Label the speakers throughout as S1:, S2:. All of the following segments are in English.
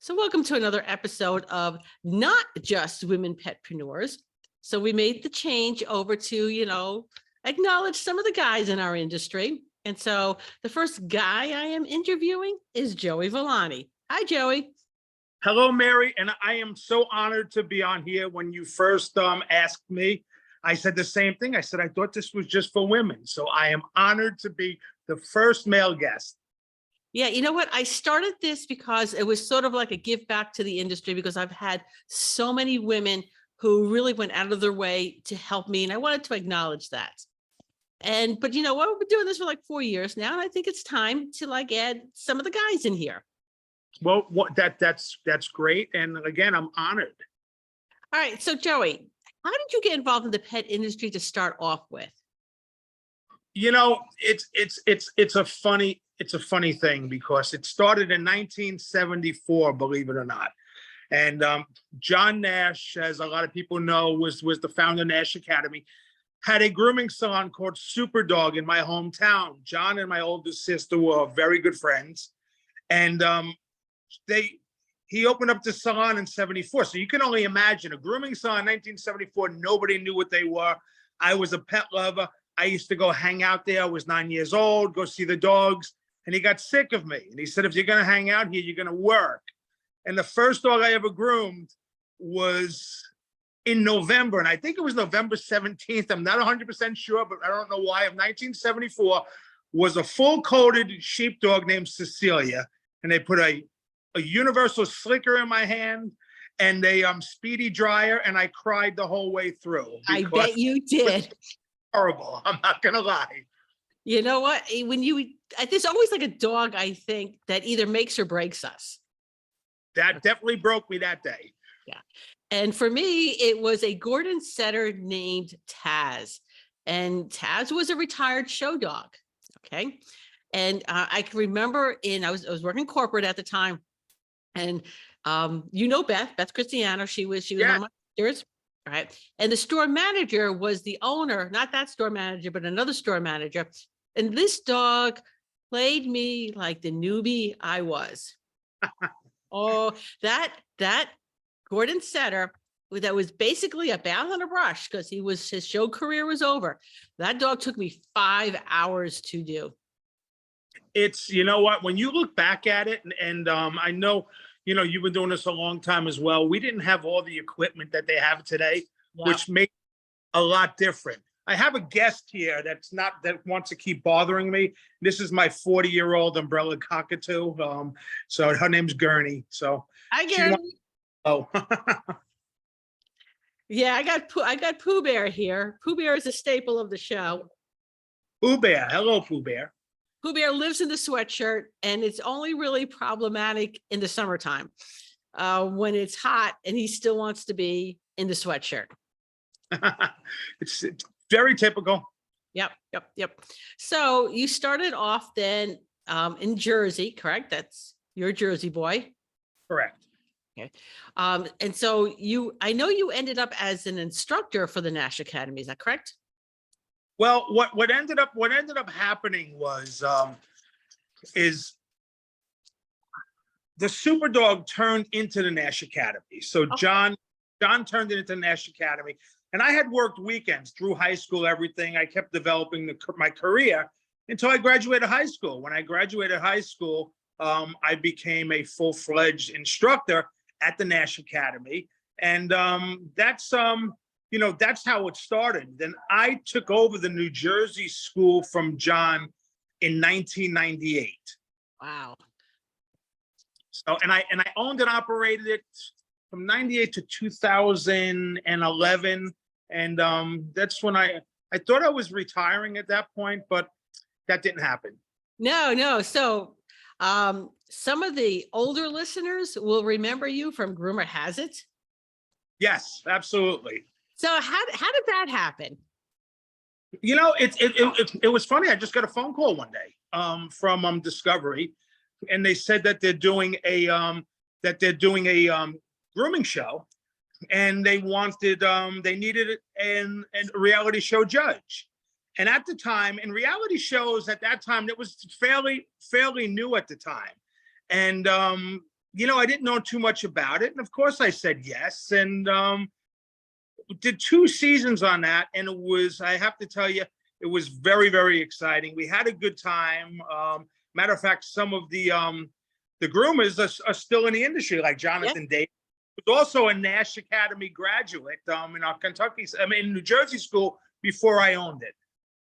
S1: So, welcome to another episode of Not Just Women Petpreneurs. So, we made the change over to, acknowledge some of the guys in our industry. And so, the first guy I am interviewing is Joey Villani. Hi, Joey.
S2: Hello, Mary, and I am so honored to be on here. When you first asked me, I said the same thing. I said, I thought this was just for women. So I am honored to be the first male guest.
S1: Yeah, you know what? I started this because it was sort of like a give back to the industry because I've had so many women who really went out of their way to help me. And I wanted to acknowledge that. But you know what? We've been doing this for like 4 years now. And I think it's time to add some of the guys in here.
S2: Well, that's great. And again, I'm honored.
S1: All right. So Joey, how did you get involved in the pet industry to start off with?
S2: It's a funny thing because it started in 1974, believe it or not. And John Nash, as a lot of people know, was the founder of Nash Academy, had a grooming salon called Superdog in my hometown. John and my older sister were very good friends. And he opened up the salon in 74. So you can only imagine a grooming salon in 1974. Nobody knew what they were. I was a pet lover. I used to go hang out there. I was 9 years old, go see the dogs. And he got sick of me. And he said, if you're going to hang out here, you're going to work. And the first dog I ever groomed was in November. And I think it was November 17th. I'm not 100% sure, but I don't know why. Of 1974 was a full-coated sheepdog named Cecilia. And they put a universal slicker in my hand and a speedy dryer. And I cried the whole way through.
S1: I bet you did.
S2: Horrible. I'm not going to lie.
S1: You know what? There's always like a dog, I think, that either makes or breaks us.
S2: That definitely broke me that day.
S1: Yeah. And for me, it was a Gordon setter named Taz. And Taz was a retired show dog. Okay. And I can remember I was working corporate at the time. And Beth Cristiano, she was one of my sisters. Right. And the store manager was the owner, not that store manager, but another store manager. And this dog played me like the newbie I was. Oh, that Gordon setter that was basically a bath on a brush because his show career was over. That dog took me 5 hours to do.
S2: It's, you know what, when you look back at it, and I know, you've been doing this a long time as well. We didn't have all the equipment that they have today, which made a lot different. I have a guest here that wants to keep bothering me. This is my 40-year-old umbrella cockatoo. So her name's Gurney. So
S1: hi, Gurney.
S2: Oh.
S1: Yeah, I got Pooh Bear here. Pooh Bear is a staple of the show.
S2: Pooh Bear. Hello, Pooh Bear.
S1: Pooh Bear lives in the sweatshirt, and it's only really problematic in the summertime when it's hot and he still wants to be in the sweatshirt.
S2: It's very typical.
S1: Yep. So you started off then in Jersey, correct? That's your Jersey boy.
S2: Correct.
S1: Okay. And so I know you ended up as an instructor for the Nash Academy. Is that correct?
S2: Well, what ended up happening was is the Superdog turned into the Nash Academy. So okay. John turned it into the Nash Academy, and I had worked weekends through high school. Everything I kept developing my career until I graduated high school. When I graduated high school, I became a full-fledged instructor at the Nash Academy, and that's how it started. Then I took over the New Jersey school from John in 1998.
S1: Wow.
S2: So, and I owned and operated it from 98 to 2011. And that's when I thought I was retiring at that point, but that didn't happen.
S1: No. So some of the older listeners will remember you from Groomer Has It.
S2: Yes, absolutely.
S1: So how did that happen?
S2: It was funny. I just got a phone call one day from Discovery, and they said that they're doing a grooming show, and they needed a reality show judge. And at the time, in reality shows at that time, it was fairly new at the time. And I didn't know too much about it. And of course I said yes. And did 2 seasons on that. And I have to tell you, it was very, very exciting. We had a good time. Matter of fact, some of the groomers are still in the industry, like
S1: Yeah.
S2: Jonathan Davis, who's also a Nash Academy graduate in our New Jersey school before I owned it.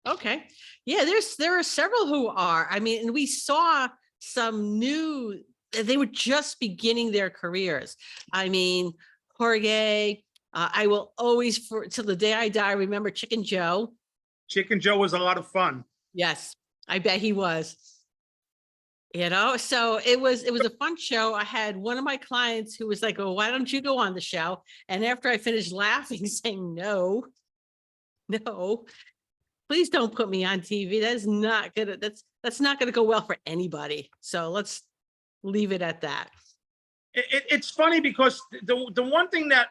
S1: Okay. Yeah, there are several who are. I mean, and we saw some new, they were just beginning their careers. I mean, Jorge, I will always, till the day I die, remember Chicken Joe.
S2: Chicken Joe was a lot of fun.
S1: Yes, I bet he was. So it was a fun show. I had one of my clients who was like, "Oh, why don't you go on the show?" And after I finished laughing, saying, "No, please don't put me on TV. That's not gonna, that's not gonna go well for anybody. So let's leave it at that."
S2: It's funny because the one thing that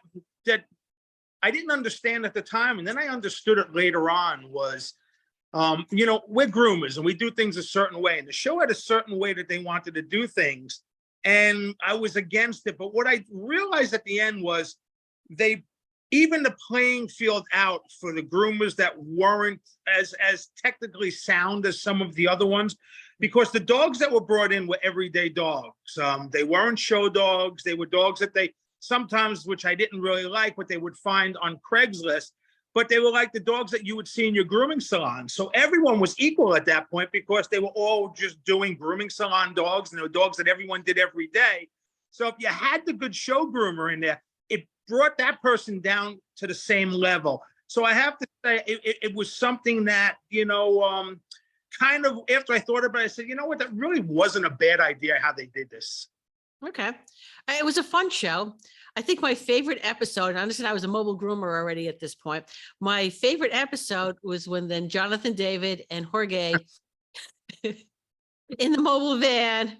S2: I didn't understand at the time, and then I understood it later on, was we're groomers and we do things a certain way, and the show had a certain way that they wanted to do things, and I was against it. But what I realized at the end was they even the playing field out for the groomers that weren't as technically sound as some of the other ones, because the dogs that were brought in were everyday dogs. They weren't show dogs. They were dogs that they sometimes, which I didn't really like, what they would find on Craigslist, but they were like the dogs that you would see in your grooming salon. So everyone was equal at that point because they were all just doing grooming salon dogs, and they were dogs that everyone did every day. So if you had the good show groomer in there, it brought that person down to the same level. So I have to say it was something that, kind of after I thought about it, I said, you know what, that really wasn't a bad idea how they did this.
S1: Okay. It was a fun show. I think my favorite episode, and I understand I was a mobile groomer already at this point. My favorite episode was when then Jonathan David and Jorge in the mobile van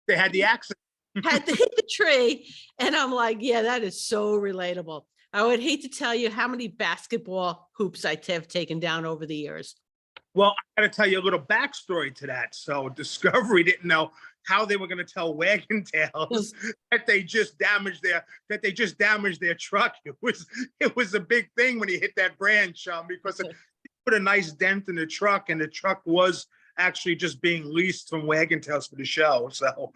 S2: They had the accent.
S1: had to hit the tree. And I'm like, yeah, that is so relatable. I would hate to tell you how many basketball hoops I have taken down over the years.
S2: Well, I got to tell you a little backstory to that. So Discovery didn't know how they were going to tell Wagon Tails that they just damaged their truck. It was a big thing when he hit that branch, because it put a nice dent in the truck, and the truck was actually just being leased from Wagon Tails for the show. So,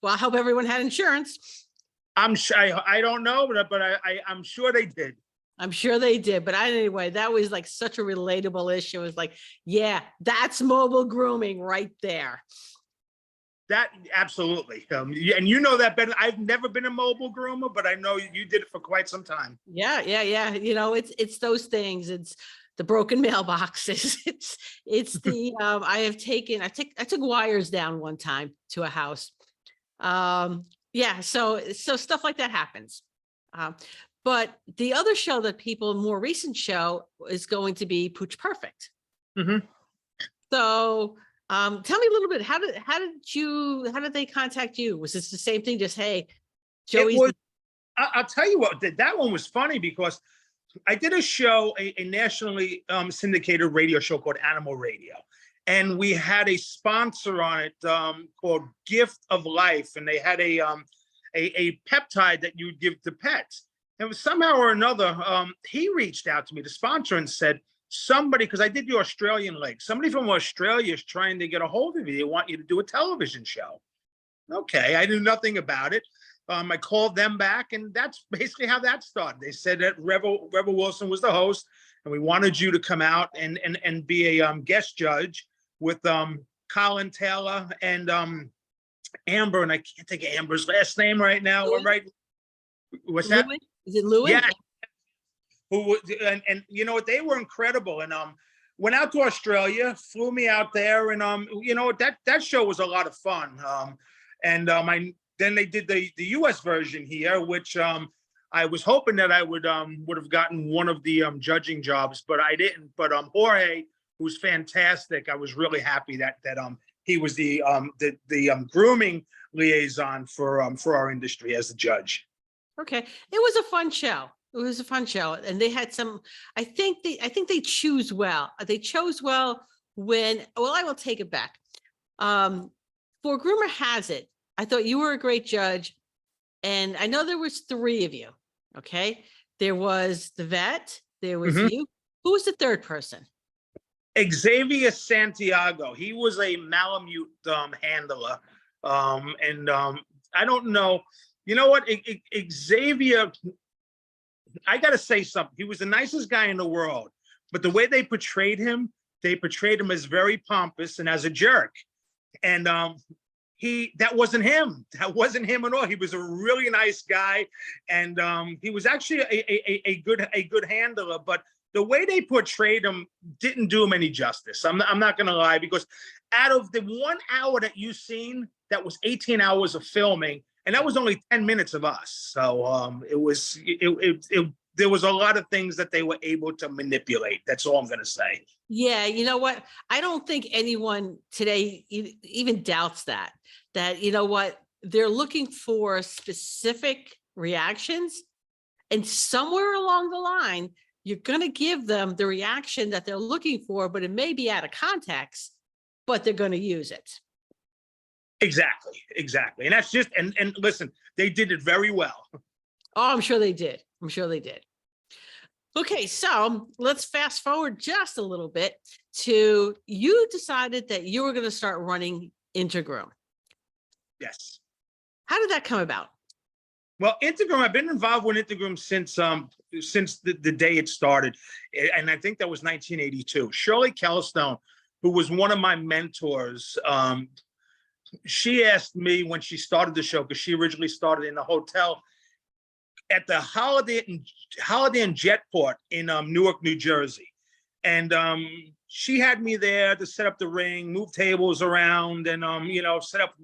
S1: well, I hope everyone had insurance.
S2: I'm sure. I don't know, but I'm sure they did.
S1: I'm sure they did. But anyway, that was like such a relatable issue. It was like, yeah, that's mobile grooming right there.
S2: That absolutely. And you know that better. I've never been a mobile groomer, but I know you did it for quite some time.
S1: Yeah. It's those things. It's the broken mailboxes. It's the I took wires down one time to a house. Yeah, so stuff like that happens. But the other show that people, more recent show, is going to be Pooch Perfect.
S2: Mm-hmm.
S1: So tell me a little bit, how did they contact you? Was this the same thing? Just, hey, Joey's.
S2: I'll tell you what, that one was funny because I did a show, a nationally syndicated radio show called Animal Radio. And we had a sponsor on it called Gift of Life. And they had a peptide that you would give to pets. And somehow or another, he reached out to me, the sponsor, and said, somebody, because I did the Australian leg, somebody from Australia is trying to get a hold of you. They want you to do a television show. Okay, I knew nothing about it. I called them back, and that's basically how that started. They said that Rebel Wilson was the host, and we wanted you to come out and be a guest judge with Colin Taylor and Amber, and I can't think of Amber's last name right now.
S1: Louis?
S2: Right? What's that?
S1: Louis? Is it Louis?
S2: Yeah. Who and you know what? They were incredible, and went out to Australia, flew me out there, and that show was a lot of fun. Then they did the U.S. version here, which I was hoping that I would have gotten one of the judging jobs, but I didn't. But Jorge, who's fantastic, I was really happy that he was the grooming liaison for our industry as the judge.
S1: Okay, it was a fun show. It was a fun show, and they had some. I think they choose well. They chose well when. Well, I will take it back. for Groomer Has It, I thought you were a great judge. And I know there was 3 of you. Okay. There was the vet, there was
S2: Mhm.
S1: you. Who was the third person?
S2: Xavier Santiago. He was a Malamute handler. I don't know. You know what? Xavier, I got to say something. He was the nicest guy in the world, but the way they portrayed him as very pompous and as a jerk. And that wasn't him. That wasn't him at all. He was a really nice guy, and he was actually a good handler. But the way they portrayed him didn't do him any justice. I'm not going to lie, because out of the 1 hour that you've seen, that was 18 hours of filming, and that was only 10 minutes of us. So there was a lot of things that they were able to manipulate. That's all I'm going to say.
S1: Yeah, you know what? I don't think anyone today even doubts that, you know what? They're looking for specific reactions, and somewhere along the line, you're going to give them the reaction that they're looking for, but it may be out of context, but they're going to use it.
S2: Exactly. And that's just, and listen, they did it very well.
S1: Oh, I'm sure they did. I'm sure they did. Okay, so let's fast forward just a little bit to you decided that you were going to start running Intergroom.
S2: Yes.
S1: How did that come about?
S2: Well, Intergroom, I've been involved with Intergroom since the day it started. And I think that was 1982. Shirley Kellstone, who was one of my mentors, she asked me when she started the show, because she originally started in a hotel at the Holiday Inn Jetport in Newark, New Jersey. And she had me there to set up the ring, move tables around, and set up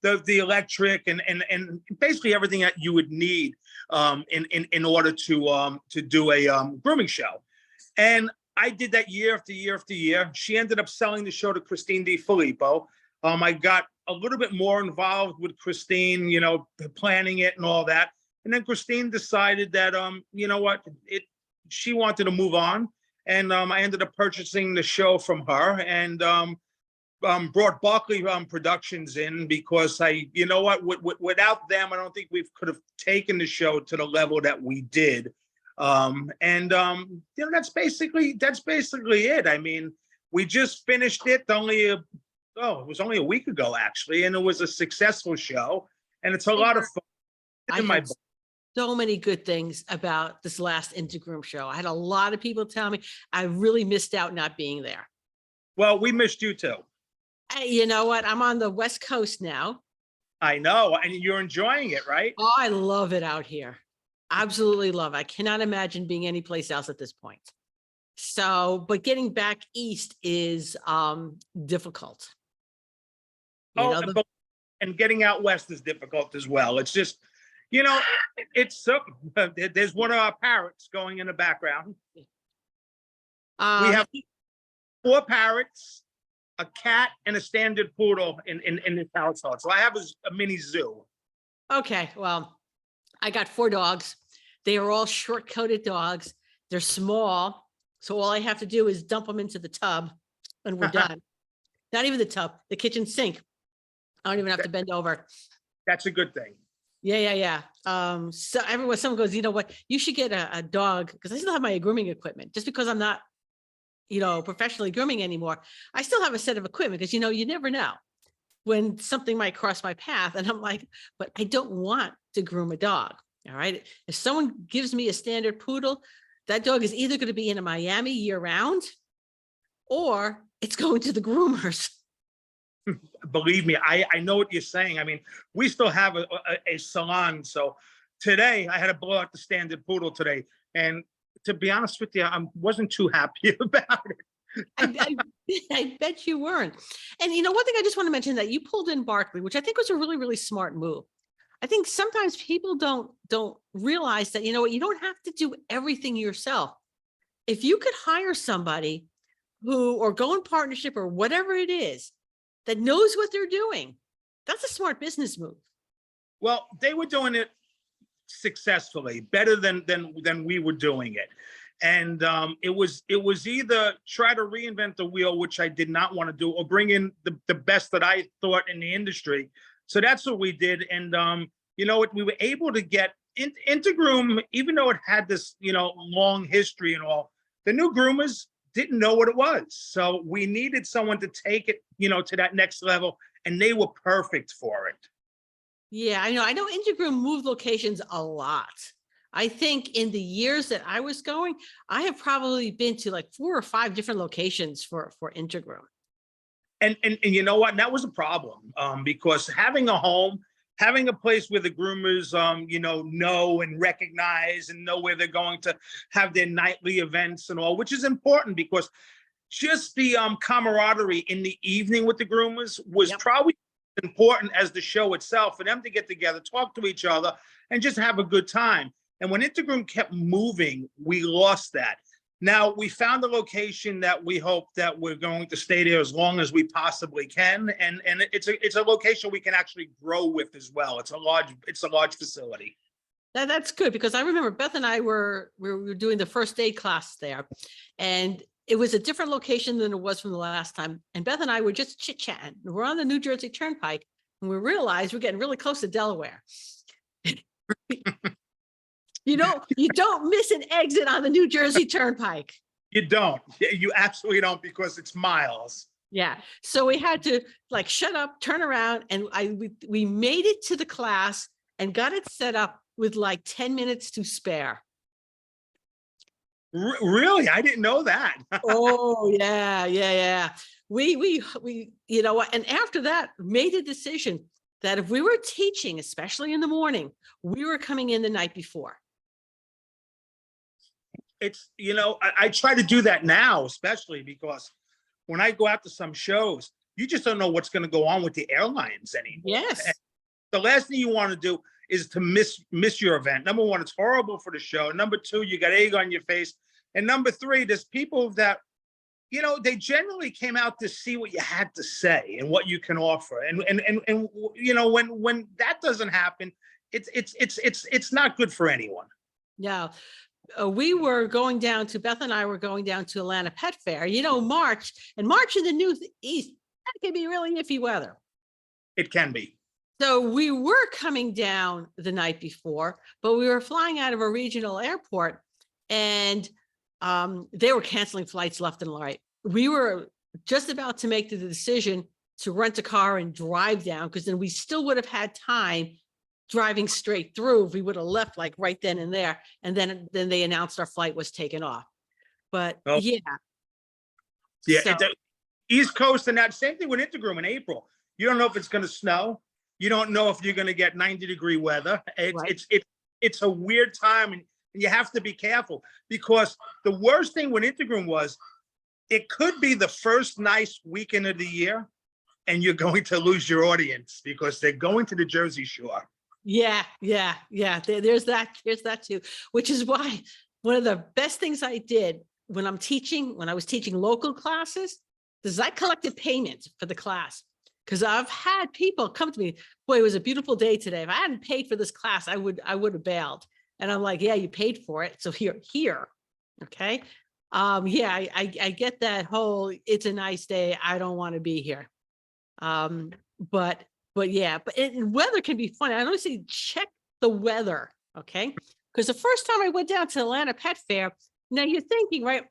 S2: the electric and basically everything that you would need in order to do a grooming show. And I did that year after year after year. She ended up selling the show to Christine DiFilippo. I got a little bit more involved with Christine, planning it and all that. And then Christine decided that, she wanted to move on. And I ended up purchasing the show from her, and brought Barclay Productions in, because without them, I don't think we could have taken the show to the level that we did. That's basically it. I mean, we just finished it it was only a week ago, actually, and it was a successful show, and it's a lot of fun.
S1: So many good things about this last Intergroom show. I had a lot of people tell me I really missed out not being there.
S2: Well, we missed you too.
S1: You know what? I'm on the West Coast now.
S2: I know, and you're enjoying it, right?
S1: Oh, I love it out here. Absolutely love it. I cannot imagine being anyplace else at this point. So, but getting back east is difficult.
S2: And getting out west is difficult as well. It's just, there's one of our parrots going in the background. We have 4 parrots, a cat, and a standard poodle in this household. So I have a mini zoo.
S1: Okay, well, I got 4 dogs. They are all short-coated dogs. They're small, so all I have to do is dump them into the tub, and we're done. Not even the tub, the kitchen sink. I don't even have to bend over.
S2: That's a good thing.
S1: Yeah. So someone goes, you know what, you should get a dog, because I still have my grooming equipment. Just because I'm not, professionally grooming anymore, I still have a set of equipment, because, you never know when something might cross my path. And I'm like, but I don't want to groom a dog. All right. If someone gives me a standard poodle, that dog is either going to be in Miami year round, or it's going to the groomers.
S2: Believe me, I know what you're saying. I mean, we still have a salon. So today I had to blow out the standard poodle today. And to be honest with you, I wasn't too happy about it.
S1: I bet you weren't. And one thing I just want to mention, that you pulled in Barclay, which I think was a really, really smart move. I think sometimes people don't realize that, you don't have to do everything yourself. If you could hire somebody or go in partnership or whatever it is, that knows what they're doing, that's a smart business move.
S2: Well, they were doing it successfully, better than we were doing it. And it was either try to reinvent the wheel, which I did not want to do, or bring in the best that I thought in the industry. So that's what we did. And you know what, we were able to get Intergroom, even though it had this, you know, long history and all, the new groomers didn't know what it was. So we needed someone to take it, you know, to that next level, and they were perfect for it.
S1: Yeah, I know. I know Intergroom moved locations a lot. I think in the years that I was going, I have probably been to like 4 or 5 different locations for Intergroom.
S2: And you know what? And that was a problem, because having a home, having a place where the groomers, you know and recognize and know where they're going to have their nightly events and all, which is important because just the camaraderie in the evening with the groomers was
S1: Yep.
S2: probably important as the show itself, for them to get together, talk to each other, and just have a good time. And when Intergroom kept moving, we lost that. Now we found a location that we hope that we're going to stay there as long as we possibly can, and it's a location we can actually grow with as well. It's a large facility.
S1: That's good, because I remember Beth and I we were doing the first aid class there, and it was a different location than it was from the last time. And Beth and I were just chit-chatting. We're on the New Jersey Turnpike, and we realized we're getting really close to Delaware. You don't miss an exit on the New Jersey Turnpike.
S2: You don't. You absolutely don't, because it's miles.
S1: Yeah. So we had to like shut up, turn around, and we made it to the class and got it set up with like 10 minutes to spare.
S2: Really? I didn't know that.
S1: Oh yeah. We you know what? And after that, made a decision that if we were teaching, especially in the morning, we were coming in the night before.
S2: It's, you know, I try to do that now, especially because when I go out to some shows, you just don't know what's going to go on with the airlines anymore.
S1: Yes.
S2: And the last thing you want to do is to miss your event. Number one, it's horrible for the show. Number two, you got egg on your face. And number three, there's people that, you know, they generally came out to see what you had to say and what you can offer. And you know, when that doesn't happen, it's not good for anyone.
S1: Yeah. We were going down to, Beth and I were going down to Atlanta Pet Fair, you know, March in the Northeast, that can be really iffy weather.
S2: It can be.
S1: So we were coming down the night before, but we were flying out of a regional airport, and they were canceling flights left and right. We were just about to make the decision to rent a car and drive down, because then we still would have had time driving straight through if we would have left like right then and there. And then they announced our flight was taken off. But yeah.
S2: Yeah,
S1: So,
S2: it's East Coast, and that same thing with Intergroom in April. You don't know if it's going to snow. You don't know if you're going to get 90-degree weather. It's a weird time, and you have to be careful, because the worst thing with Intergroom was it could be the first nice weekend of the year, and you're going to lose your audience because they're going to the Jersey Shore.
S1: Yeah. There's that too, which is why one of the best things I did when I was teaching local classes, is I collected payment for the class. Because I've had people come to me, boy, it was a beautiful day today. If I hadn't paid for this class, I would have bailed. And I'm like, yeah, you paid for it. So here. Okay. Yeah, I get that whole, it's a nice day, I don't want to be here. But yeah, weather can be funny. I don't say check the weather, okay? Because the first time I went down to Atlanta Pet Fair, now you're thinking, right?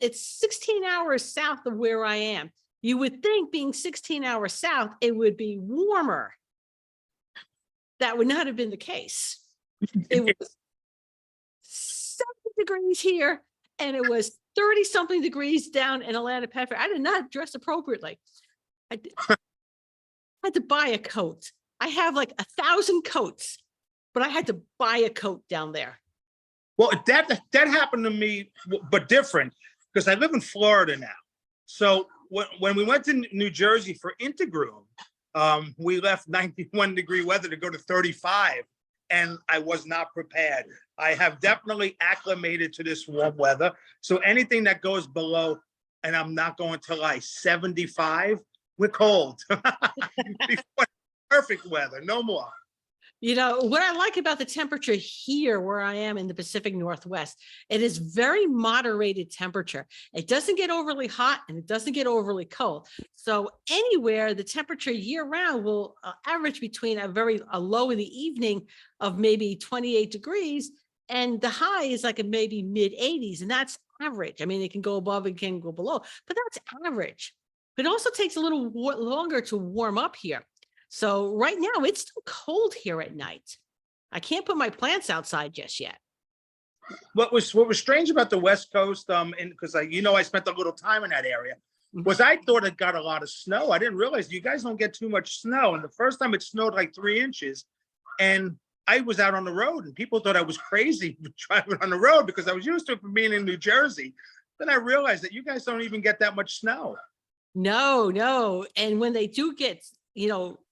S1: It's 16 hours south of where I am. You would think, being 16 hours south, it would be warmer. That would not have been the case. It was 70 degrees here, and it was 30 something degrees down in Atlanta Pet Fair. I did not dress appropriately. I had to buy a coat. I have like 1,000 coats, but I had to buy a coat down there.
S2: Well, that happened to me, but different, because I live in Florida now. So when we went to New Jersey for Intergroom, we left 91-degree weather to go to 35, and I was not prepared. I have definitely acclimated to this warm weather. So anything that goes below, and I'm not going to lie, 75, we're cold. Perfect weather, no more.
S1: You know, what I like about the temperature here where I am in the Pacific Northwest, it is very moderated temperature. It doesn't get overly hot and it doesn't get overly cold. So anywhere the temperature year round will average between a low in the evening of maybe 28 degrees and the high is like a maybe mid 80s, and that's average. I mean, it can go above, it can go below, but that's average. But it also takes a little longer to warm up here. So right now it's still cold here at night. I can't put my plants outside just yet.
S2: What was strange about the West Coast, and because I spent a little time in that area, was I thought it got a lot of snow. I didn't realize you guys don't get too much snow. And the first time it snowed like 3 inches, and I was out on the road, and people thought I was crazy driving on the road because I was used to it from being in New Jersey. Then I realized that you guys don't even get that much snow.
S1: No, no. And when they do get,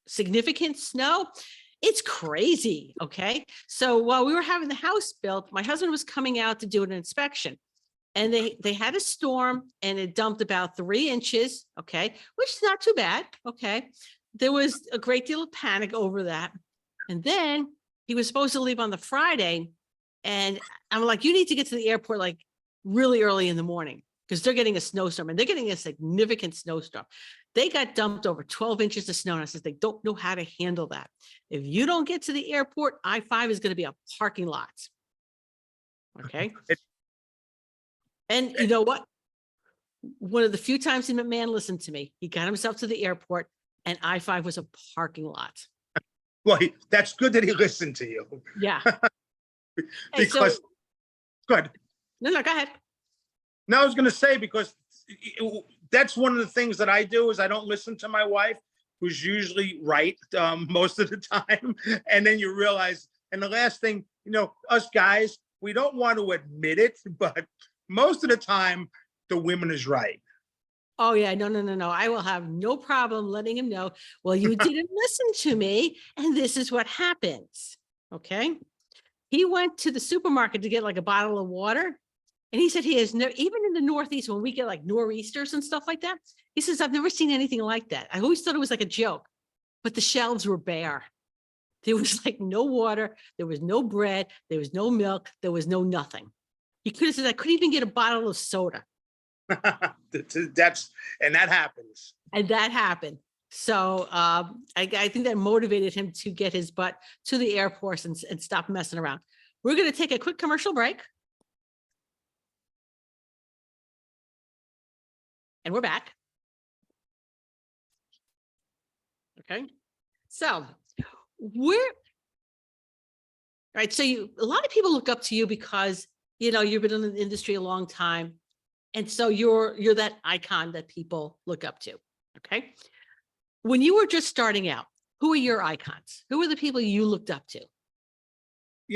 S1: significant snow, it's crazy. Okay. So while we were having the house built, my husband was coming out to do an inspection, and they had a storm and it dumped about 3 inches. Okay. Which is not too bad. Okay. There was a great deal of panic over that. And then he was supposed to leave on the Friday. And I'm like, you need to get to the airport like really early in the morning because they're getting a snowstorm, and they're getting a significant snowstorm. They got dumped over 12 inches of snow. And I said, they don't know how to handle that. If you don't get to the airport, I-5 is going to be a parking lot. Okay. And you know what? One of the few times the man listened to me, he got himself to the airport and I-5 was a parking lot.
S2: Well, that's good that he listened to you.
S1: Yeah.
S2: Because, good.
S1: No, go ahead.
S2: No, I was going to say, because that's one of the things that I do is I don't listen to my wife, who's usually right most of the time. And then you realize, and the last thing, us guys, we don't want to admit it, but most of the time, the woman is right.
S1: Oh yeah, no. I will have no problem letting him know. Well, you didn't listen to me, and this is what happens. Okay. He went to the supermarket to get like a bottle of water. And he said he has never, even in the Northeast, when we get like nor'easters and stuff like that, he says, I've never seen anything like that. I always thought it was like a joke, but the shelves were bare. There was like no water. There was no bread. There was no milk. There was no nothing. He could have said, I couldn't even get a bottle of soda.
S2: And that happens.
S1: And that happened. So I think that motivated him to get his butt to the airport and stop messing around. We're going to take a quick commercial break. And we're back. Okay. So so a lot of people look up to you because, you've been in the industry a long time. And so you're that icon that people look up to. Okay. When you were just starting out, who are your icons? Who are the people you looked up to?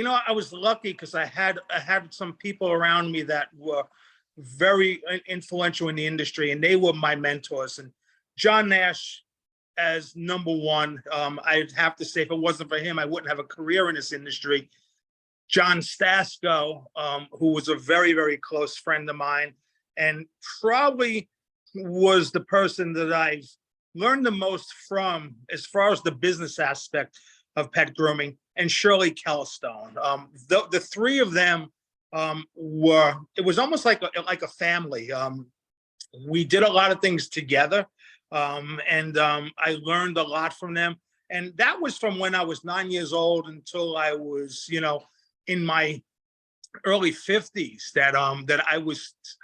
S2: I was lucky because I had some people around me that were very influential in the industry, and they were my mentors. And John Nash as number one. I'd have to say, if it wasn't for him, I wouldn't have a career in this industry. John Stasko, who was a very, very close friend of mine, and probably was the person that I've learned the most from as far as the business aspect of pet grooming, and Shirley Kellstone. The three of them it was almost like a family. We did a lot of things together, and I learned a lot from them. And that was from when I was 9 years old until I was, in my early 50s. That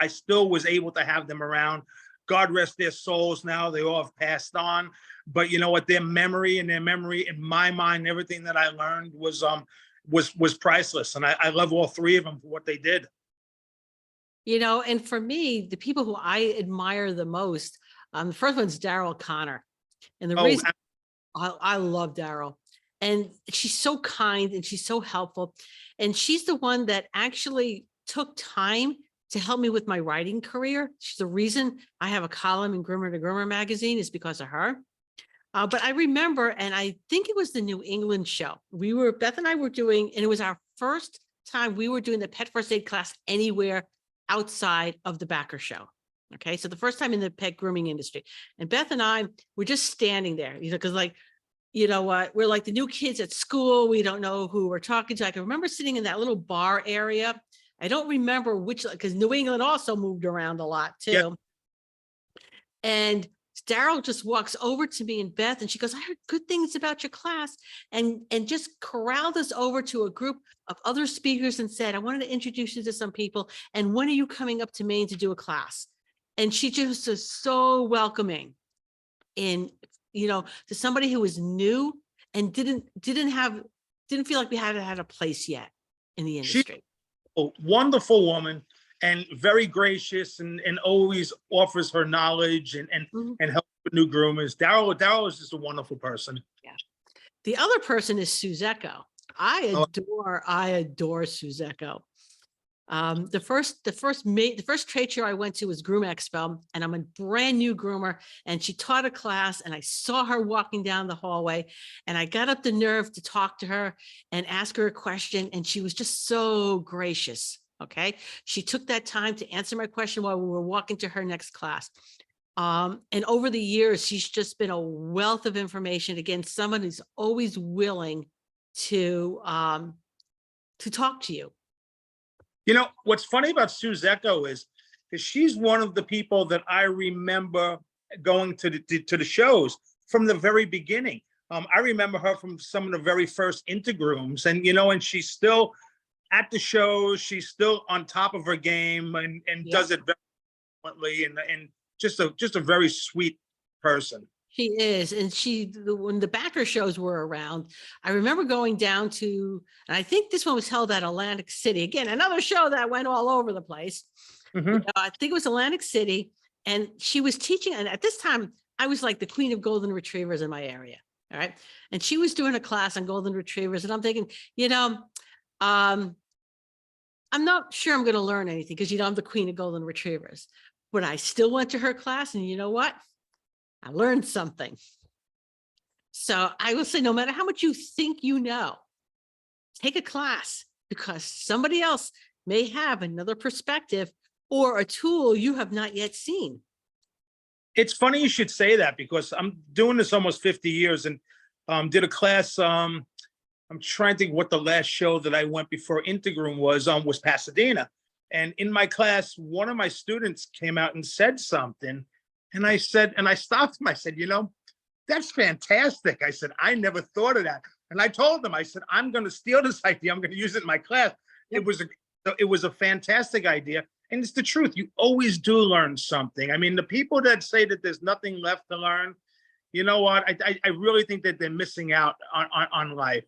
S2: I still was able to have them around. God rest their souls now; they all have passed on. But you know what? Their memory, in my mind, everything that I learned was priceless. And I love all three of them for what they did.
S1: And for me, the people who I admire the most, the first one's Daryl Connor. And the reason I love Daryl, and she's so kind and she's so helpful. And she's the one that actually took time to help me with my writing career. She's the reason I have a column in Groomer to Groomer magazine is because of her. But I remember, and I think it was the New England show. Beth and I were doing, and it was our first time we were doing the pet first aid class anywhere outside of the Backer show. Okay. So the first time in the pet grooming industry, and Beth and I were just standing there, because you know what, we're like the new kids at school. We don't know who we're talking to. I can remember sitting in that little bar area. I don't remember which, because New England also moved around a lot
S2: Yeah.
S1: too. And Daryl just walks over to me and Beth, and she goes, "I heard good things about your class," and just corralled us over to a group of other speakers and said, "I wanted to introduce you to some people. And when are you coming up to Maine to do a class?" And she just was so welcoming in, to somebody who was new and didn't feel like we had a place yet in the
S2: She's
S1: industry.
S2: a wonderful woman and very gracious and always offers her knowledge
S1: Mhm.
S2: and help with new groomers. Daryl is just a wonderful person.
S1: Yeah. The other person is Suzeko. I
S2: Oh,
S1: adore Suzeko. The first trade show I went to was Groom Expo, and I'm a brand new groomer. And she taught a class, and I saw her walking down the hallway, and I got up the nerve to talk to her and ask her a question, and she was just so gracious. Okay, she took that time to answer my question while we were walking to her next class. And over the years, she's just been a wealth of information. Again, someone who's always willing to talk to you.
S2: you know, what's funny about Suze Echo is she's one of the people that I remember going to the shows from the very beginning. I remember her from some of the very first intergrooms, and and she's still at the shows. She's still on top of her game and
S1: Yeah.
S2: does it very fluently and just a very sweet person.
S1: She is, and when the backer shows were around, I remember going down to, and I think this one was held at Atlantic City. Again, another show that went all over the place.
S2: Mhm.
S1: I think it was Atlantic City, and she was teaching. And at this time, I was like the queen of golden retrievers in my area. All right, and she was doing a class on golden retrievers, and I'm thinking, um, I'm not sure I'm going to learn anything because I'm the queen of golden retrievers. But I still went to her class, and you know what? I learned something. So I will say, no matter how much you think take a class, because somebody else may have another perspective or a tool you have not yet seen.
S2: It's funny you should say that because I'm doing this almost 50 years and did a class. I'm trying to think what the last show that I went before Integrum was Pasadena. And in my class, one of my students came out and said something. And I stopped him. I said, that's fantastic. I said, I never thought of that. And I told them, I said, I'm going to steal this idea. I'm going to use it in my class.
S1: Yep.
S2: It was a fantastic idea. And it's the truth. You always do learn something. I mean, the people that say that there's nothing left to learn, you know what? I really think that they're missing out on life.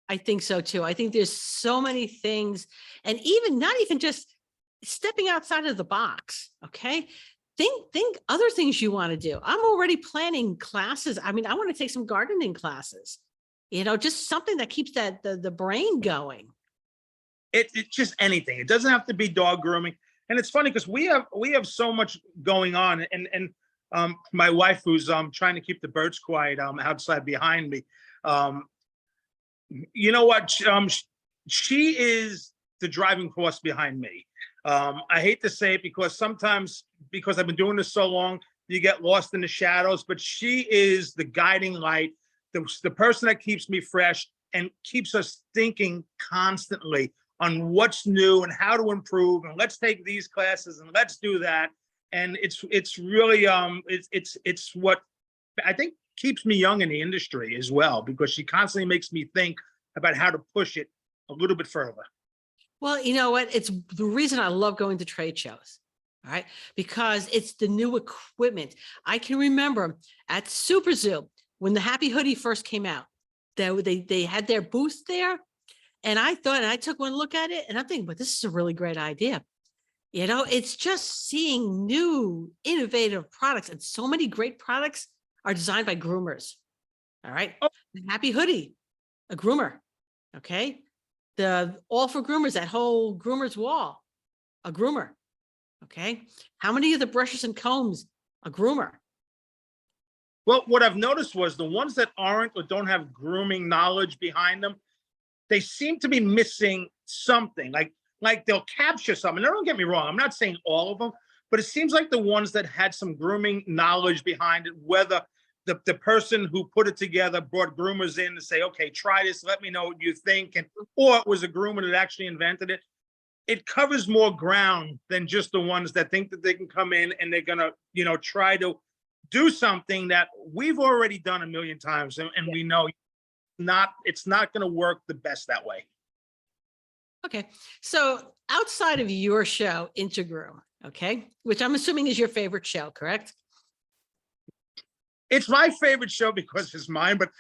S1: I think so too. I think there's so many things, and even not even just stepping outside of the box. Okay. Think other things you want to do. I'm already planning classes. I mean, I want to take some gardening classes, just something that keeps the brain going.
S2: It's just anything. It doesn't have to be dog grooming. And it's funny because we have so much going on. And my wife, who's trying to keep the birds quiet outside behind me, you know what? She is the driving force behind me. I hate to say it because sometimes, because I've been doing this so long, you get lost in the shadows, but she is the guiding light, the person that keeps me fresh and keeps us thinking constantly on what's new and how to improve. And let's take these classes and let's do that. And it's really it's what I think keeps me young in the industry as well, because she constantly makes me think about how to push it a little bit further.
S1: Well, you know what? It's the reason I love going to trade shows. All right. Because it's the new equipment. I can remember at Super Zoo when the Happy Hoodie first came out, they had their booth there. And I took one look at it and I'm thinking, but this is a really great idea. It's just seeing new, innovative products, and so many great products are designed by groomers. All right.
S2: Oh.
S1: The Happy Hoodie, a groomer. Okay. The All for Groomers, that whole groomers wall, a groomer. Okay. How many of the brushes and combs, a groomer?
S2: Well, what I've noticed was the ones that aren't or don't have grooming knowledge behind them, they seem to be missing something. Like they'll capture something. Now, don't get me wrong. I'm not saying all of them, but it seems like the ones that had some grooming knowledge behind it, whether the person who put it together brought groomers in to say, okay, try this, let me know what you think. And, or it was a groomer that actually invented it. It covers more ground than just the ones that think that they can come in and they're going to, try to do something that we've already done a million times. And we know it's not going to work the best that way.
S1: Okay. So outside of your show, Integrum, okay, which I'm assuming is your favorite show, correct?
S2: It's my favorite show because it's mine, but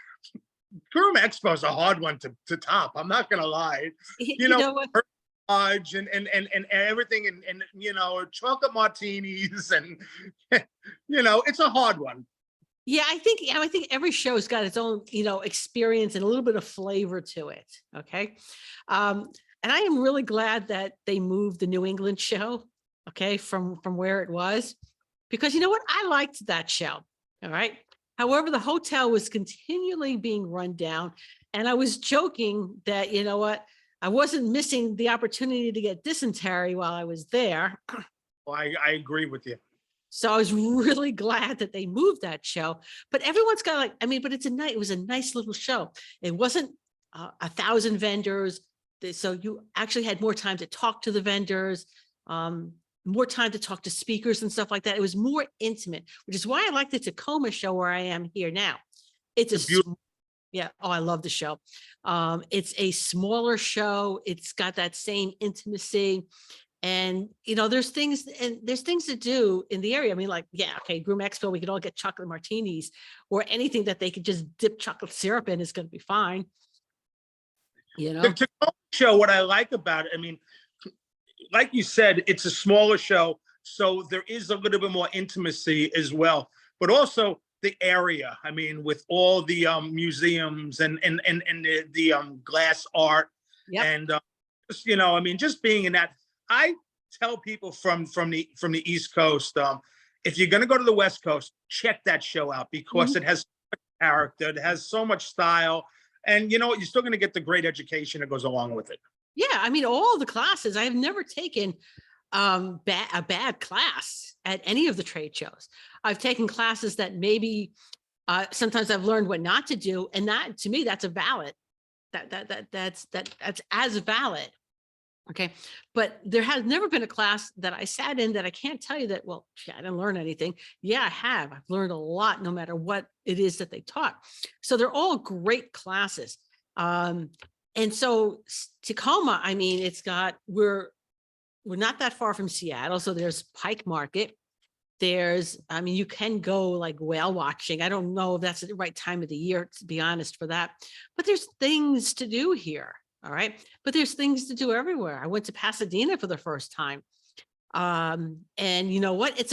S2: Groom Expo is a hard one to top. I'm not going to lie.
S1: You know what?
S2: And everything and chocolate martinis and it's a hard one.
S1: Yeah, I think every show's got its own, experience and a little bit of flavor to it. Okay. And I am really glad that they moved the New England show, okay, from where it was, because you know what? I liked that show. All right. However, the hotel was continually being run down. And I was joking that, you know what? I wasn't missing the opportunity to get dysentery while I was there.
S2: Well, I agree with you.
S1: So I was really glad that they moved that show. But everyone's got but it was a nice little show. It wasn't 1,000 vendors. So you actually had more time to talk to the vendors, more time to talk to speakers and stuff like that. It was more intimate, which is why I like the Tacoma show where I am here now. It's beautiful. Yeah. Oh, I love the show. It's a smaller show. It's got that same intimacy. And, there's things to do in the area. I mean, Groom Expo, we could all get chocolate martinis or anything that they could just dip chocolate syrup in is going to be fine. The
S2: Tacoma show, what I like about it, I mean, like you said, it's a smaller show. So there is a little bit more intimacy as well, but also the area. I mean, with all the museums and the glass art, and just being in that. I tell people from the East Coast, if you're going to go to the West Coast, check that show out because it has so much character, it has so much style, and you're still going to get the great education that goes along with it.
S1: Yeah, I mean, all the classes. I have never taken a bad class at any of the trade shows. I've taken classes that maybe sometimes I've learned what not to do, and that to me that's a valid. That's as valid. Okay. But there has never been a class that I sat in that I can't tell you that, well, I didn't learn anything. Yeah, I have. I've learned a lot, no matter what it is that they taught. So they're all great classes. And so Tacoma, I mean, we're not that far from Seattle. So there's Pike Market. You can go like whale watching. I don't know if that's the right time of the year, to be honest, for that, but there's things to do here. All right. But there's things to do everywhere. I went to Pasadena for the first time. And you know what?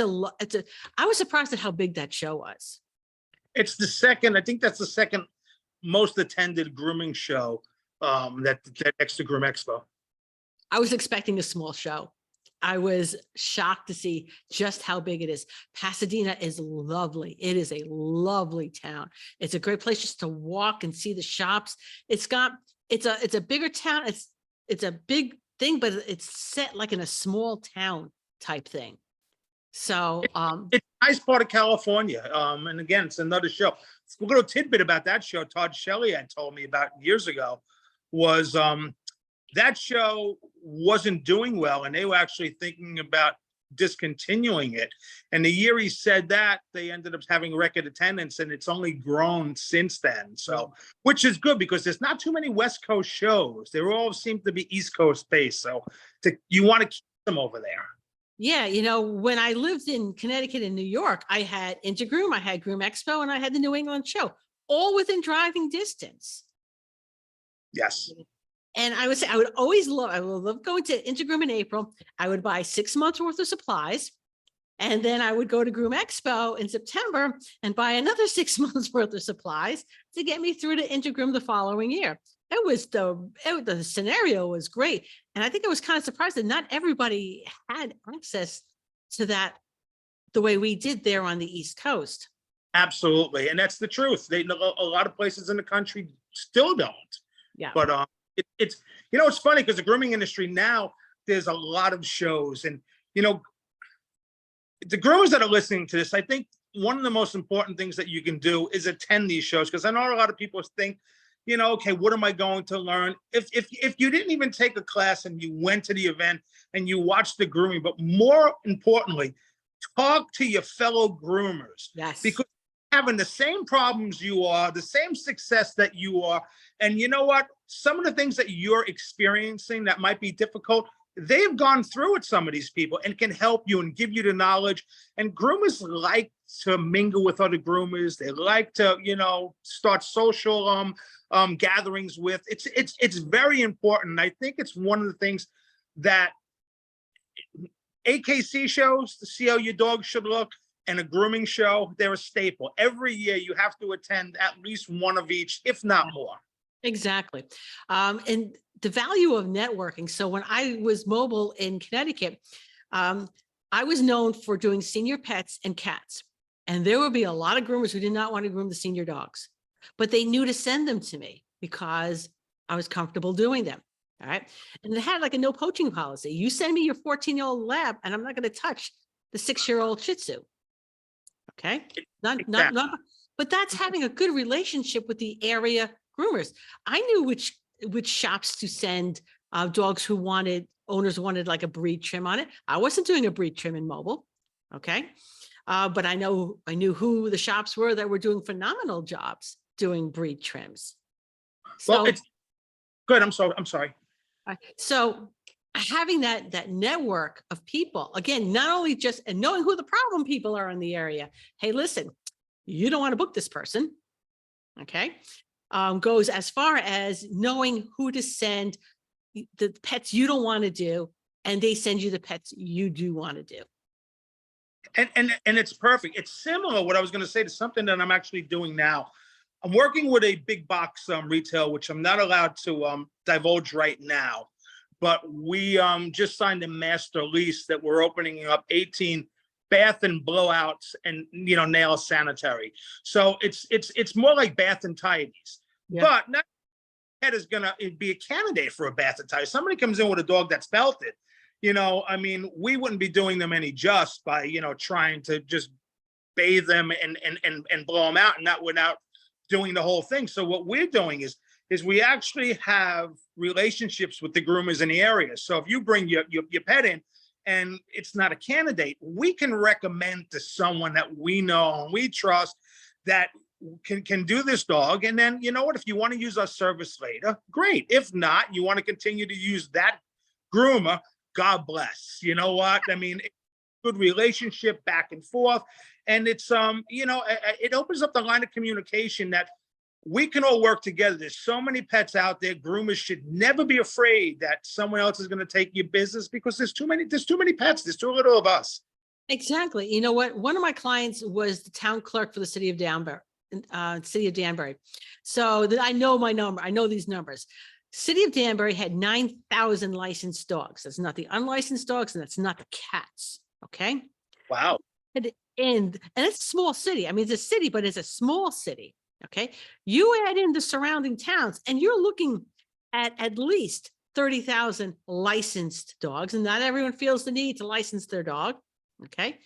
S1: I was surprised at how big that show was.
S2: I think that's the second most attended grooming show that next to Groom Expo.
S1: I was expecting a small show. I was shocked to see just how big it is. Pasadena is lovely. It is a lovely town. It's a great place just to walk and see the shops. It's a bigger town. It's a big thing, but it's set like in a small town type thing. So
S2: it's a nice part of California. And again, it's another show. A little tidbit about that show Todd Shelley had told me about years ago was that show wasn't doing well, and they were actually thinking about discontinuing it. And the year he said that, they ended up having record attendance, and it's only grown since then. So, which is good because there's not too many West Coast shows. They all seem to be East Coast based. So you want to keep them over there.
S1: Yeah, when I lived in Connecticut and New York, I had Intergroom, I had Groom Expo, and I had the New England show, all within driving distance.
S2: Yes.
S1: And I would say I would love going to Intergroom in April. I would buy 6 months worth of supplies. And then I would go to Groom Expo in September and buy another 6 months worth of supplies to get me through to Intergroom the following year. The scenario was great. And I think I was kind of surprised that not everybody had access to that the way we did there on the East Coast.
S2: Absolutely. And that's the truth. A lot of places in the country still don't.
S1: Yeah.
S2: But it's funny because the grooming industry now, there's a lot of shows, and the groomers that are listening to this, I think one of the most important things that you can do is attend these shows, because I know a lot of people think, okay, what am I going to learn? If you didn't even take a class and you went to the event and you watched the grooming, but more importantly, talk to your fellow groomers,
S1: Yes.
S2: because having the same problems you are, the same success that you are. And you know what? Some of the things that you're experiencing that might be difficult, they've gone through with some of these people and can help you and give you the knowledge. And groomers like to mingle with other groomers. They like to, start social gatherings with. It's very important. I think it's one of the things that AKC shows to see how your dog should look, and a grooming show, they're a staple. Every year you have to attend at least one of each, if not more.
S1: Exactly. And the value of networking. So when I was mobile in Connecticut, I was known for doing senior pets and cats. And there would be a lot of groomers who did not want to groom the senior dogs, but they knew to send them to me because I was comfortable doing them. All right. And it had like a no poaching policy. You send me your 14-year-old lab and I'm not going to touch the 6-year-old Shih Tzu. Okay. Not, but that's having a good relationship with the area groomers. I knew which shops to send dogs who owners wanted like a breed trim on it. I wasn't doing a breed trim in mobile. Okay. But I knew who the shops were that were doing phenomenal jobs doing breed trims.
S2: Well, it's good. I'm sorry.
S1: So having that network of people, again, not only just and knowing who the problem people are in the area. Hey, listen, you don't want to book this person. Okay. Goes as far as knowing who to send the pets you don't want to do, and they send you the pets you do want to do.
S2: And it's perfect. It's similar, what I was going to say, to something that I'm actually doing now. I'm working with a big box retail, which I'm not allowed to divulge right now. But we just signed a master lease that we're opening up 18 bath and blowouts and nail sanitary. So it's more like bath and tidies. Yeah. But not pet is gonna be a candidate for a bath and tidy. Somebody comes in with a dog that's belted. We wouldn't be doing them any just by trying to just bathe them and blow them out, and not without doing the whole thing. So what we're doing is we actually have relationships with the groomers in the area. So if you bring your pet in and it's not a candidate, we can recommend to someone that we know and we trust that can do this dog. And then, if you want to use our service later, great. If not, you want to continue to use that groomer, God bless. You know what? I mean, good relationship back and forth. And it's, it opens up the line of communication that we can all work together. There's so many pets out there. Groomers should never be afraid that someone else is going to take your business, because there's too many pets. There's too little of us.
S1: Exactly. You know what? One of my clients was the town clerk for the city of Danbury. So that I know my number. I know these numbers. City of Danbury had 9,000 licensed dogs. That's not the unlicensed dogs, and that's not the cats. Okay.
S2: Wow.
S1: And it's a small city. I mean, it's a city, but it's a small city. Okay. You add in the surrounding towns and you're looking at least 30,000 licensed dogs, and not everyone feels the need to license their dog. Okay.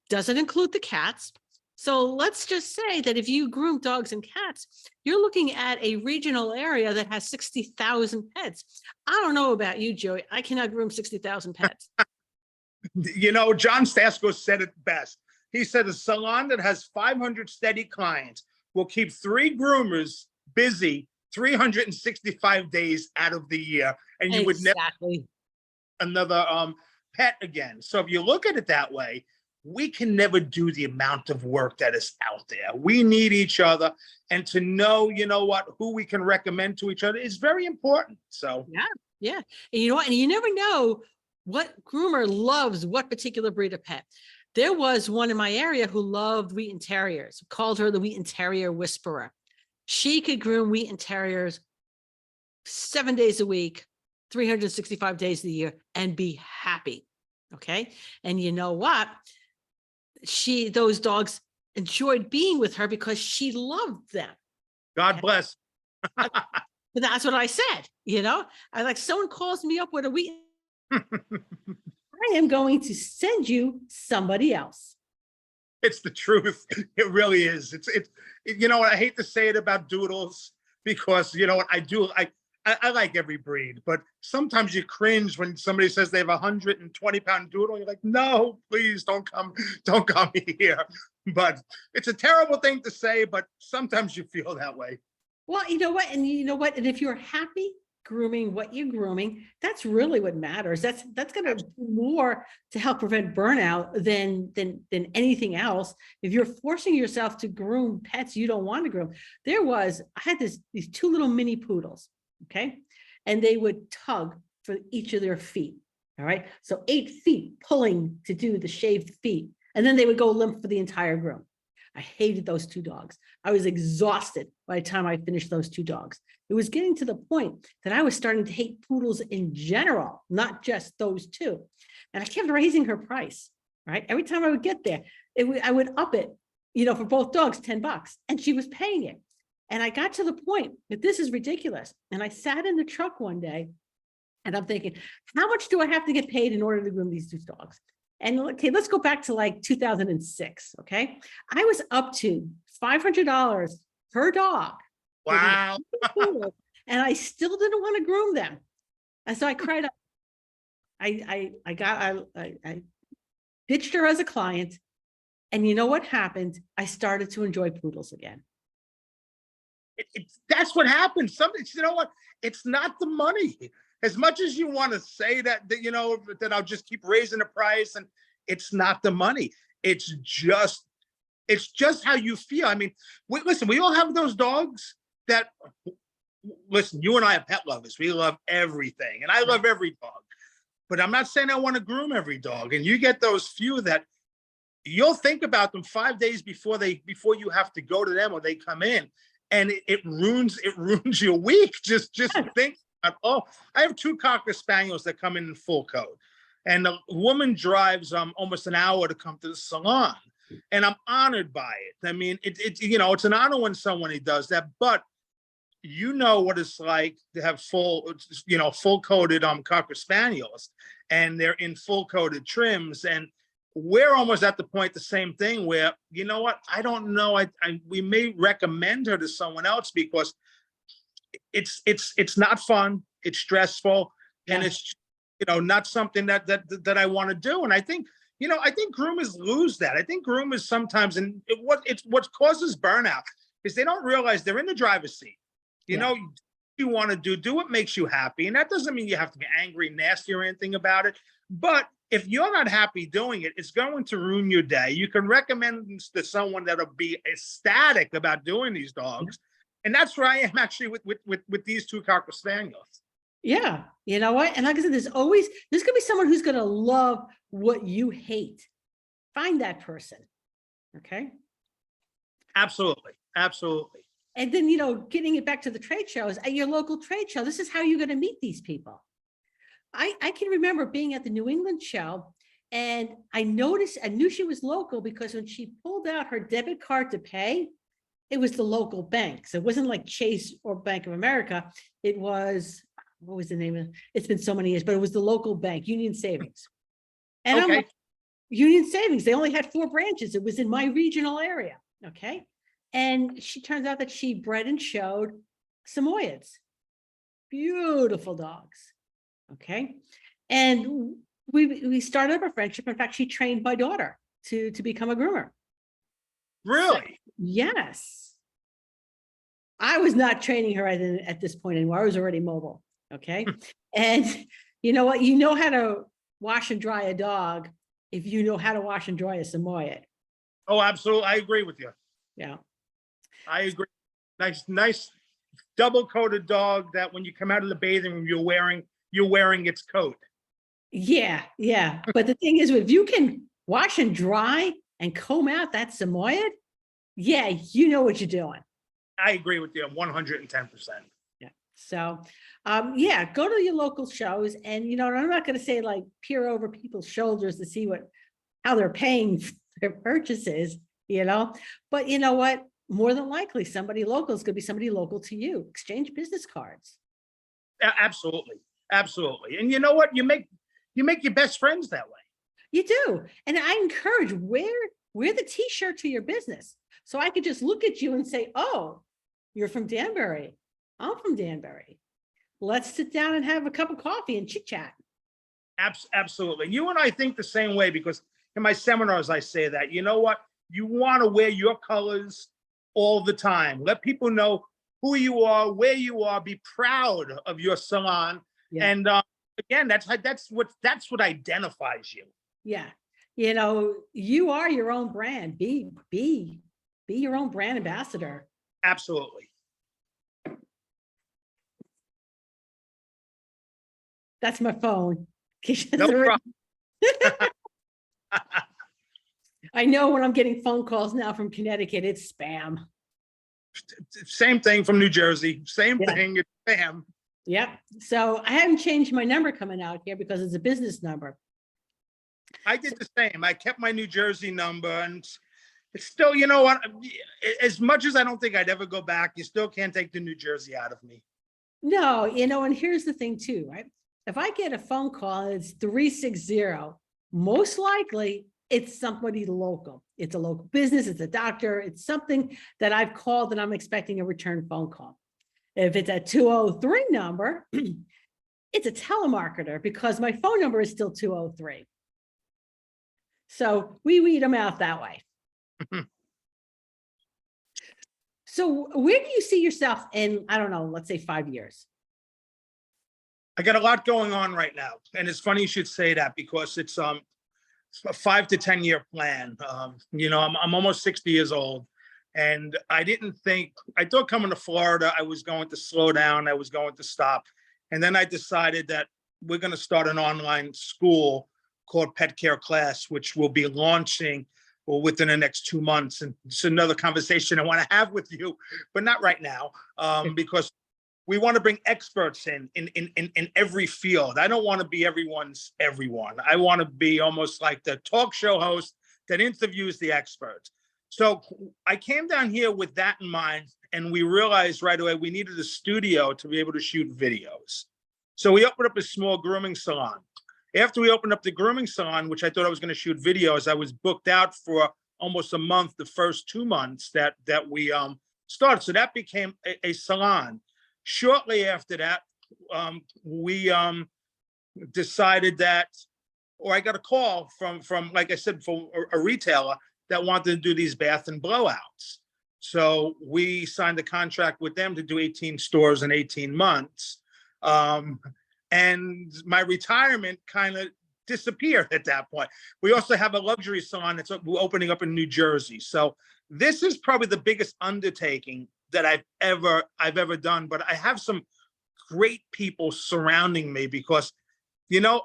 S1: Doesn't include the cats. So let's just say that if you groom dogs and cats, you're looking at a regional area that has 60,000 pets. I don't know about you, Joey. I cannot groom 60,000 pets.
S2: John Stasko said it best. He said a salon that has 500 steady clients will keep 3 groomers busy 365 days out of the year, and you would never another pet again. So if you look at it that way, we can never do the amount of work that is out there. We need each other, and to know, who we can recommend to each other is very important. So
S1: yeah. And and you never know what groomer loves what particular breed of pet. There was one in my area who loved Wheaten Terriers, called her the Wheaten Terrier Whisperer. She could groom Wheaten Terriers 7 days a week, 365 days of the year, and be happy. Okay. And you know what? Those dogs enjoyed being with her because she loved them.
S2: God bless.
S1: But that's what I said. I like, someone calls me up with a Wheaten. I am going to send you somebody else.
S2: It's the truth. It really is. You know what? I hate to say it about doodles because you know what I do. I like every breed, but sometimes you cringe when somebody says they have 120-pound doodle. You're like, no, please don't come here. But it's a terrible thing to say, but sometimes you feel that way.
S1: Well, you know what? And you know what? And if you're happy grooming what you're grooming, that's really what matters. That's going to do more to help prevent burnout than anything else. If you're forcing yourself to groom pets you don't want to groom, I had these two little mini poodles, okay, and they would tug for each of their feet. All right, so 8 feet pulling to do the shaved feet, and then they would go limp for the entire groom. I hated those two dogs. I was exhausted by the time I finished those two dogs. It was getting to the point that I was starting to hate poodles in general, not just those two. And I kept raising her price, right? Every time I would get there, I would up it, for both dogs, $10, and she was paying it. And I got to the point that this is ridiculous. And I sat in the truck one day and I'm thinking, how much do I have to get paid in order to groom these two dogs? And okay, let's go back to like 2006. Okay. I was up to $500 per dog.
S2: Wow.
S1: And I still didn't want to groom them. And so I cried up. I ditched her as a client. And you know what happened? I started to enjoy poodles again.
S2: That's what happens. You know what? It's not the money. As much as you want to say that I'll just keep raising the price, and it's not the money. It's just how you feel. I mean, we all have those dogs that, listen, you and I are pet lovers. We love everything, and I love every dog. But I'm not saying I want to groom every dog. And you get those few that you'll think about them 5 days before you have to go to them or they come in, and it ruins your week. Just think. Oh, I have 2 Cocker Spaniels that come in full coat, and the woman drives almost an hour to come to the salon, and I'm honored by it. I mean, it's an honor when someone does that, but you know what it's like to have full coated Cocker Spaniels, and they're in full coated trims, and we're almost at the point, the same thing where, you know what, I don't know, we may recommend her to someone else because it's not fun, it's stressful, and it's not something that I want to do. And I think groomers lose that. I think groomers sometimes, and what causes burnout is they don't realize they're in the driver's seat. You want to do what makes you happy, and that doesn't mean you have to be angry, nasty, or anything about it. But if you're not happy doing it, it's going to ruin your day. You can recommend to someone that'll be ecstatic about doing these dogs. And that's where I am actually with these 2 Cocker Spaniels.
S1: Yeah. You know what? And like I said, there's going to be someone who's going to love what you hate. Find that person. Okay.
S2: Absolutely. Absolutely.
S1: And then, getting it back to the trade shows, at your local trade show, this is how you're going to meet these people. I can remember being at the New England show, and I knew she was local because when she pulled out her debit card to pay, it was the local bank. So it wasn't like Chase or Bank of America. It was, what was the name of it? It's been so many years, but it was the local bank, Union Savings. And
S2: okay.
S1: I'm like, Union Savings, they only had 4 branches. It was in my regional area. Okay. And she turns out that she bred and showed Samoyeds. Beautiful dogs. Okay. And we started up a friendship. In fact, she trained my daughter to become a groomer.
S2: Really?
S1: So, yes. I was not training her at this point anymore. I was already mobile. Okay. And you know what? You know how to wash and dry a dog if you know how to wash and dry a Samoyed.
S2: Oh, absolutely. I agree with you.
S1: Yeah.
S2: I agree. Nice double coated dog that when you come out of the bathing room, you're wearing its coat.
S1: Yeah. Yeah. But the thing is, if you can wash and dry and comb out that Samoyed, yeah, you know what you're doing.
S2: I agree with you 110%.
S1: Yeah. So, go to your local shows, and I'm not going to say like peer over people's shoulders to see how they're paying their purchases, but you know what? More than likely, somebody local is going to be somebody local to you. Exchange business cards.
S2: Absolutely, absolutely. And you know what? You make your best friends that way.
S1: You do. And I encourage, wear wear the t-shirt to your business. So I could just look at you and say, oh, you're from Danbury. I'm from Danbury. Let's sit down and have a cup of coffee and chit chat.
S2: Absolutely. You and I think the same way, because in my seminars, I say that, you know what? You want to wear your colors all the time. Let people know who you are, where you are, be proud of your salon.
S1: Yeah.
S2: And again, that's what identifies you.
S1: Yeah. You know, you are your own brand. Be your own brand ambassador.
S2: Absolutely.
S1: That's my phone.
S2: No problem.
S1: I know when I'm getting phone calls now from Connecticut, it's spam.
S2: Same thing from New Jersey. Same thing. It's spam.
S1: Yep. So I haven't changed my number coming out here because it's a business number.
S2: I did the same. I kept my New Jersey number, and it's still, you know what? As much as I don't think I'd ever go back, you still can't take the New Jersey out of me.
S1: No, you know, and here's the thing too, right? If I get a phone call and it's 360, most likely it's somebody local. It's a local business, it's a doctor, it's something that I've called and I'm expecting a return phone call. If it's a 203 number, it's a telemarketer because my phone number is still 203. So we weed them out that way. So where do you see yourself in, I don't know, let's say 5 years?
S2: I got a lot going on right now. And it's funny you should say that, because it's a 5 to 10 year plan. You know, I'm almost 60 years old, and I thought coming to Florida, I was going to slow down. I was going to stop. And then I decided that we're going to start an online school called Pet Care Class, which will be launching within the next 2 months. And it's another conversation I want to have with you, but not right now, because we want to bring experts in every field. I don't want to be everyone's everyone. I want to be almost like the talk show host that interviews the experts. So I came down here with that in mind, and we realized right away we needed a studio to be able to shoot videos. So we opened up a small grooming salon. After we opened up the grooming salon, which I thought I was going to shoot videos, I was booked out for almost a month, the first 2 months that we started. So that became a salon. Shortly after that, we decided that, or I got a call from, like I said, from a retailer that wanted to do these bath and blowouts. So we signed a contract with them to do 18 stores in 18 months. And my retirement kind of disappeared at that point. We also have a luxury salon that's opening up in New Jersey. So this is probably the biggest undertaking that I've ever done. But I have some great people surrounding me, because, you know,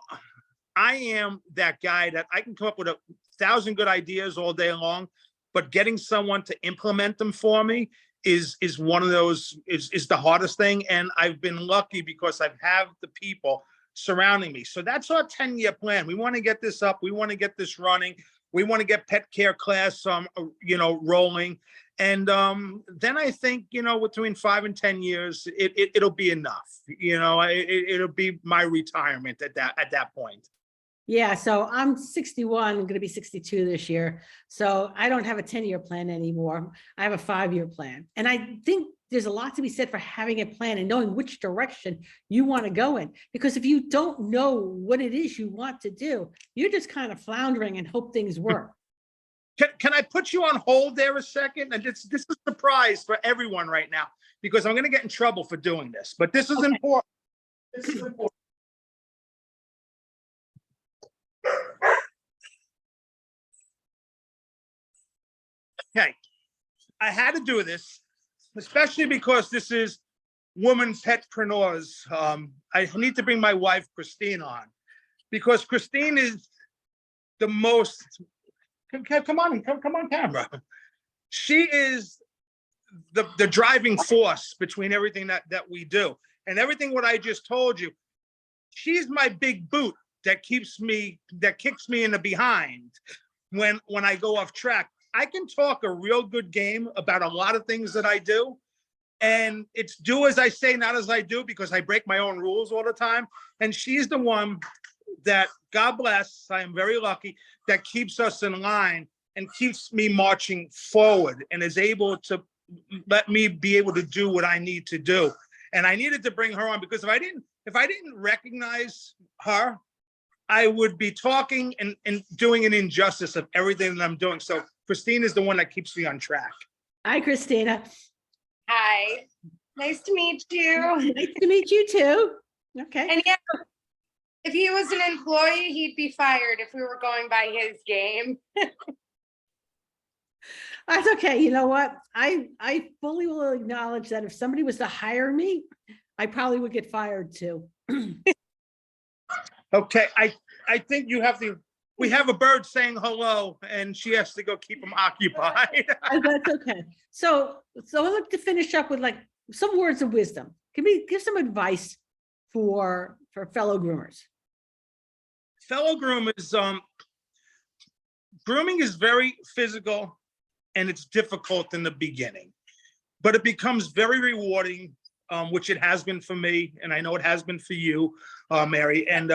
S2: I am that guy that I can come up with 1,000 good ideas all day long, but getting someone to implement them for me is one of those, is the hardest thing. And I've been lucky because I have the people surrounding me. So that's our 10-year plan. We want to get this up. We want to get this running. We want to get Pet Care Class, rolling. And then I think, between 5 and 10 years, it'll be enough. It'll be my retirement at that point.
S1: Yeah, so I'm 61, I'm going to be 62 this year. So I don't have a 10-year plan anymore. I have a 5-year plan. And I think there's a lot to be said for having a plan and knowing which direction you want to go in. Because if you don't know what it is you want to do, you're just kind of floundering and hope things work.
S2: Can I put you on hold there a second? And this is a surprise for everyone right now, because I'm going to get in trouble for doing this. But this is important. This is important. Okay, I had to do this, especially because this is women petpreneurs. I need to bring my wife, Christine, on, because Christine is the most, come on, camera. She is the driving force between everything that we do. And everything what I just told you, she's my big boot that kicks me in the behind when I go off track. I can talk a real good game about a lot of things that I do, and it's do as I say, not as I do, because I break my own rules all the time. And she's the one that, God bless, I am very lucky, that keeps us in line and keeps me marching forward and is able to let me be able to do what I need to do. And I needed to bring her on because if I didn't recognize her, I would be talking and doing an injustice of everything that I'm doing. So Christine is the one that keeps me on track.
S1: Hi, Christina.
S3: Hi, nice to meet you.
S1: Nice to meet you too. Okay.
S3: And yeah, if he was an employee, he'd be fired if we were going by his game.
S1: That's okay. You know what? I fully will acknowledge that if somebody was to hire me, I probably would get fired too.
S2: Okay, I think we have a bird saying hello and she has to go keep him occupied.
S1: That's okay. So I'd like to finish up with like some words of wisdom. Give some advice for fellow groomers.
S2: Fellow groomers, grooming is very physical and it's difficult in the beginning, but it becomes very rewarding, which it has been for me, and I know it has been for you, Mary. And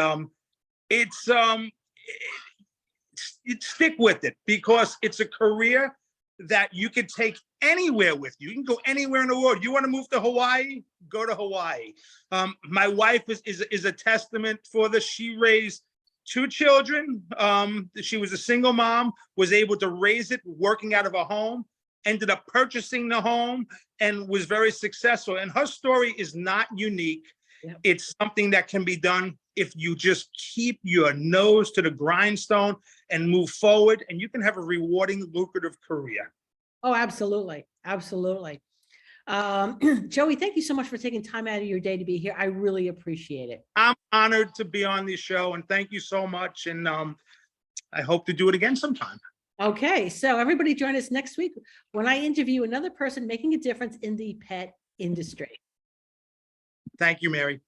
S2: stick with it because it's a career that you can take anywhere with you. You can go anywhere in the world. You want to move to Hawaii? Go to Hawaii. My wife is a testament for this. She raised 2 children. She was a single mom, was able to raise it working out of a home, ended up purchasing the home and was very successful. And her story is not unique.
S1: Yep.
S2: It's something that can be done if you just keep your nose to the grindstone and move forward, and you can have a rewarding, lucrative career.
S1: Oh, absolutely. Absolutely. Joey, thank you so much for taking time out of your day to be here. I really appreciate it.
S2: I'm honored to be on this show, and thank you so much. And I hope to do it again sometime.
S1: Okay, so everybody join us next week when I interview another person making a difference in the pet industry.
S2: Thank you, Mary.